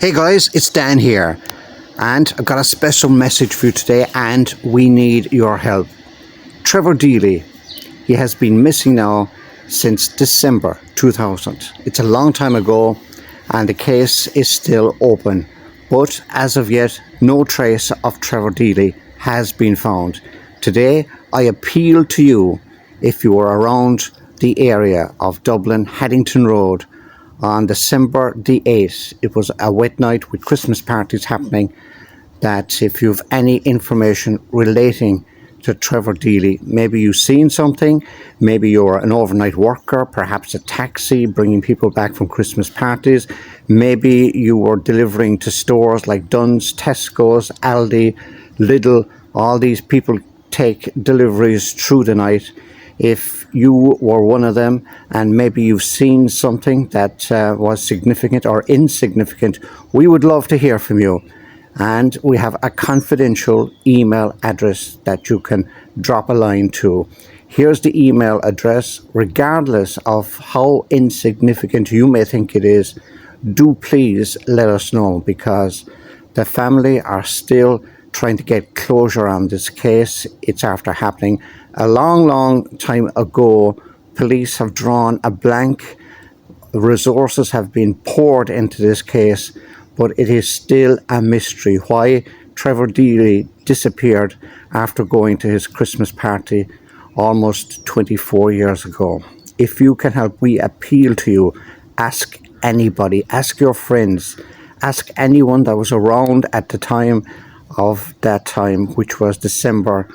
Hey guys, it's Dan here, and I've got a special message for you today, and we need your help. Trevor Deely, he has been missing now since December 2000. It's a long time ago, and the case is still open. But as of yet, no trace of Trevor Deely has been found. Today, I appeal to you, if you are around the area of Dublin, Haddington Road, on December the 8th, it was a wet night with Christmas parties happening, that if you have any information relating to Trevor Deely, maybe you've seen something, maybe you're an overnight worker, perhaps a taxi bringing people back from Christmas parties, maybe you were delivering to stores like Dunn's, Tesco's, Aldi, Lidl. All these people take deliveries through the night. If you were one of them and maybe you've seen something that was significant or insignificant, we would love to hear from you. And we have a confidential email address that you can drop a line to. Here's the email address. Regardless of how insignificant you may think it is, do please let us know, because the family are still trying to get closure on this case. It's after happening a long time ago. Police have drawn a blank. Resources have been poured into this case, but it is still a mystery why Trevor Deely disappeared after going to his Christmas party almost 24 years ago. If you can help, we appeal to you. Ask anybody, ask your friends, ask anyone that was around at the time of that time, which was December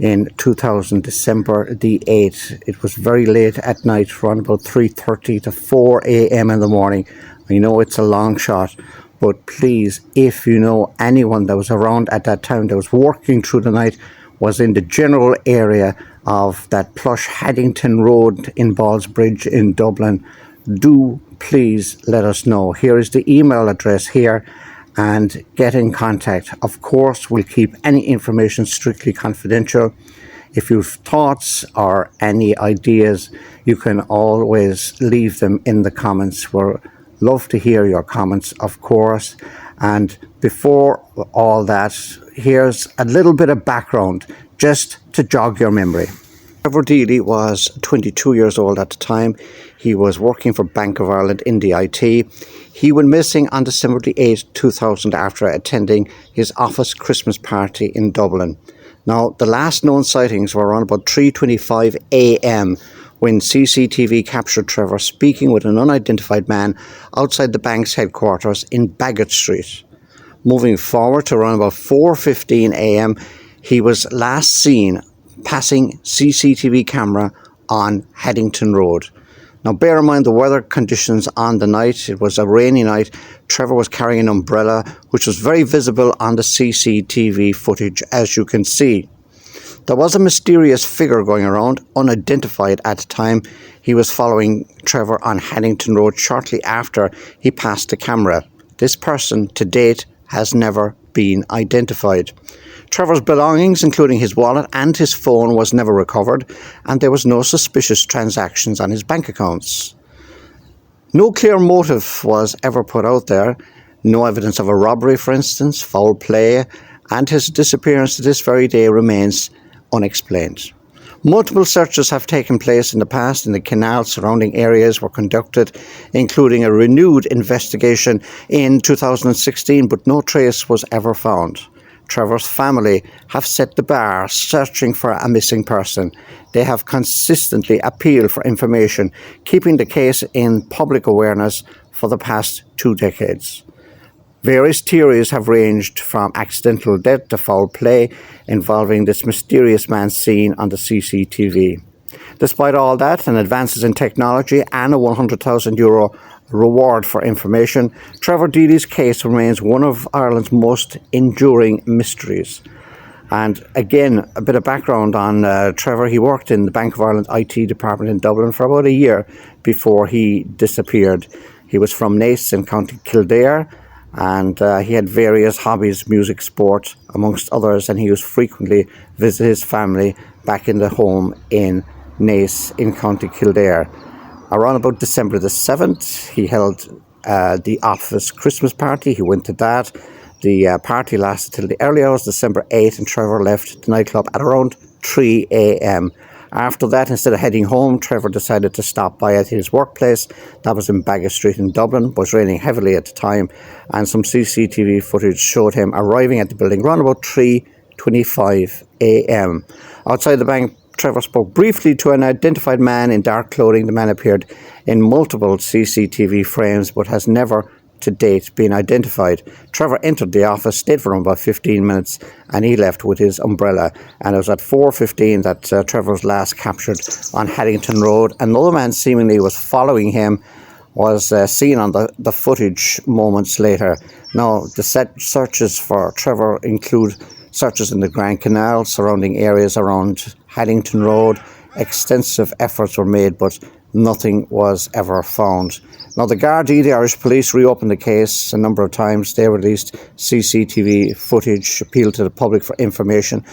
in 2000, December the 8th. It was very late at night, around about 3:30 to 4 a.m. in the morning. I know it's a long shot, but please, if you know anyone that was around at that time, that was working through the night, was in the general area of that plush Haddington Road in Ballsbridge in Dublin, do please let us know. Here is the email address here, and get in contact. Of course, we'll keep any information strictly confidential. If you've thoughts or any ideas, you can always leave them in the comments. We'll love to hear your comments, of course. And before all that, here's a little bit of background just to jog your memory. Trevor Deely was 22 years old at the time. He was working for Bank of Ireland in the IT. He went missing on December the 8th, 2000 after attending his office Christmas party in Dublin. Now, the last known sightings were around about 3:25 a.m. when CCTV captured Trevor speaking with an unidentified man outside the bank's headquarters in Baggot Street. Moving forward to around about 4:15 a.m, he was last seen passing CCTV camera on Haddington Road. Now, bear in mind the weather conditions on the night. It was a rainy night. Trevor was carrying an umbrella, which was very visible on the CCTV footage, as you can see. There was a mysterious figure going around, unidentified at the time. He was following Trevor on Haddington Road shortly after he passed the camera. This person, to date, has never been identified. Trevor's belongings, including his wallet and his phone, was never recovered, and there was no suspicious transactions on his bank accounts. No clear motive was ever put out there. No evidence of a robbery, for instance, foul play, and his disappearance to this very day remains unexplained. Multiple searches have taken place in the past, and the canals surrounding areas were conducted, including a renewed investigation in 2016, but no trace was ever found. Trevor's family have set the bar, searching for a missing person. They have consistently appealed for information, keeping the case in public awareness for the past 2 decades. Various theories have ranged from accidental death to foul play involving this mysterious man seen on the CCTV. Despite all that and advances in technology and a €100,000 reward for information, Trevor Deely's case remains one of Ireland's most enduring mysteries. And again, a bit of background on Trevor. He worked in the Bank of Ireland IT department in Dublin for about a year before he disappeared. He was from Naas in County Kildare, and he had various hobbies, music, sport, amongst others, and he was frequently visit his family back in the home in Naas in County Kildare. Around about December the 7th, he held the office Christmas party. He went to that. The party lasted till the early hours, December 8th, and Trevor left the nightclub at around 3 a.m. After that, instead of heading home, Trevor decided to stop by at his workplace. That was in Baggot Street in Dublin. It was raining heavily at the time, and some CCTV footage showed him arriving at the building around about 3:25 a.m. Outside the bank, Trevor spoke briefly to an identified man in dark clothing. The man appeared in multiple CCTV frames but has never to date been identified. Trevor entered the office, stayed for about 15 minutes, and he left with his umbrella. And it was at 4:15 that Trevor was last captured on Haddington Road. Another man seemingly was following him, was seen on the footage moments later. Now, the searches for Trevor include searches in the Grand Canal, surrounding areas around Haddington Road. Extensive efforts were made, but nothing was ever found. Now, the Garda, the Irish police, reopened the case a number of times. They released CCTV footage, appealed to the public for information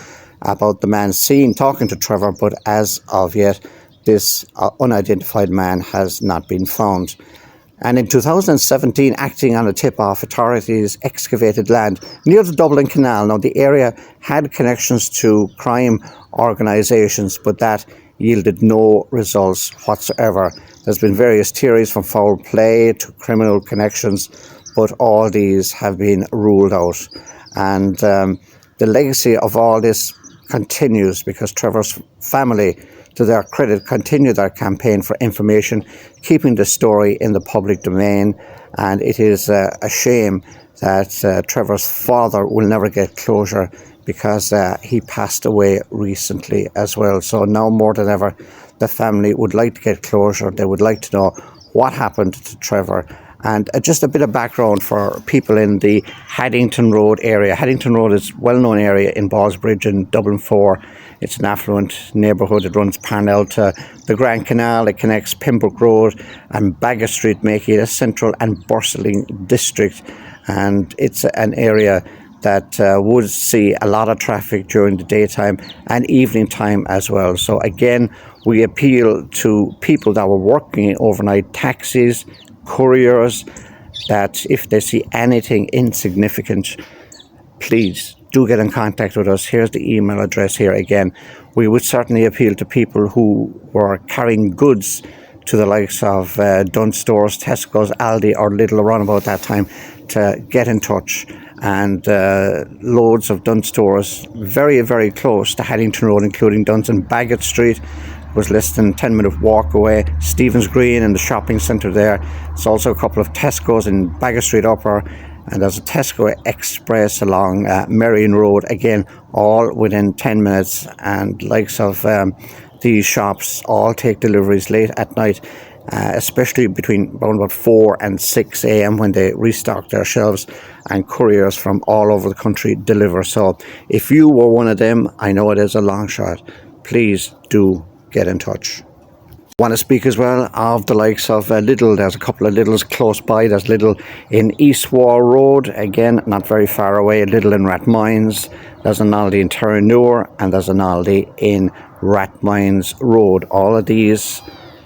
about the man seen talking to Trevor, but as of yet, this unidentified man has not been found. And in 2017, acting on a tip-off, authorities excavated land near the Dublin Canal. Now, the area had connections to crime organisations, but that yielded no results whatsoever. There's been various theories from foul play to criminal connections, but all these have been ruled out. And the legacy of all this continues because Trevor's family, to their credit, continue their campaign for information, keeping the story in the public domain. And it is a shame that Trevor's father will never get closure because he passed away recently as well. So now more than ever, the family would like to get closure. They would like to know what happened to Trevor. And just a bit of background for people in the Haddington Road area. Haddington Road is a well-known area in Ballsbridge in Dublin 4. It's an affluent neighbourhood. It runs parallel to the Grand Canal. It connects Pembroke Road and Baggot Street, making it a central and bustling district. And it's an area that would see a lot of traffic during the daytime and evening time as well. So again, we appeal to people that were working overnight, taxis, couriers, that if they see anything insignificant, please do get in contact with us. Here's the email address here again. We would certainly appeal to people who were carrying goods to the likes of Dunn Stores, Tesco's, Aldi or Lidl around about that time to get in touch. And loads of Dunn Stores very, very close to Haddington Road, including Dunn's and Baggot Street, was less than 10-minute walk away. Stephen's Green and the shopping centre there. There's also a couple of Tesco's in Baggot Street Upper, and there's a Tesco Express along Merrion Road, again all within 10 minutes. And likes of these shops all take deliveries late at night, especially between around about 4 and 6 a.m. when they restock their shelves, and couriers from all over the country deliver. So if you were one of them, I know it is a long shot, please do get in touch. Want to speak as well of the likes of Lidl. There's a couple of Lidls close by. There's Lidl in East Wall Road, again not very far away. Lidl in Rathmines. There's an Aldi in Terranure, and there's an Aldi in Rathmines Road. All of these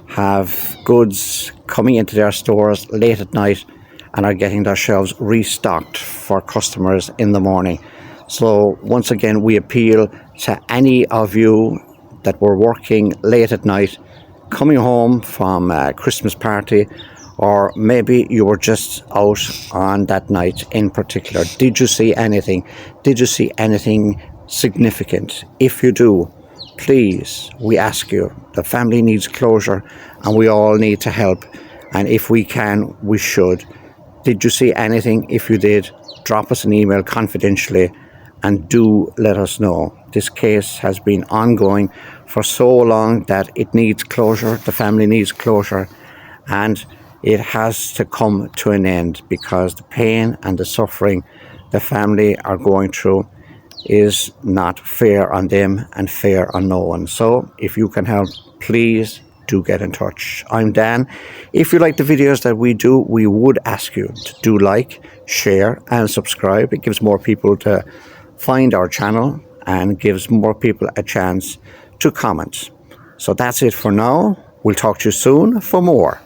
have goods coming into their stores late at night and are getting their shelves restocked for customers in the morning. So once again, we appeal to any of you that were working late at night, coming home from a Christmas party, or maybe you were just out on that night in particular. Did you see anything? Did you see anything significant? If you do, please, we ask you, the family needs closure and we all need to help. And if we can, we should. Did you see anything? If you did, drop us an email confidentially and do let us know. This case has been ongoing for so long that it needs closure. The family needs closure, and it has to come to an end, because the pain and the suffering the family are going through is not fair on them and fair on no one. So if you can help, please do get in touch. I'm Dan. If you like the videos that we do, we would ask you to do like, share and subscribe. It gives more people to find our channel and gives more people a chance to comment. So that's it for now. We'll talk to you soon for more.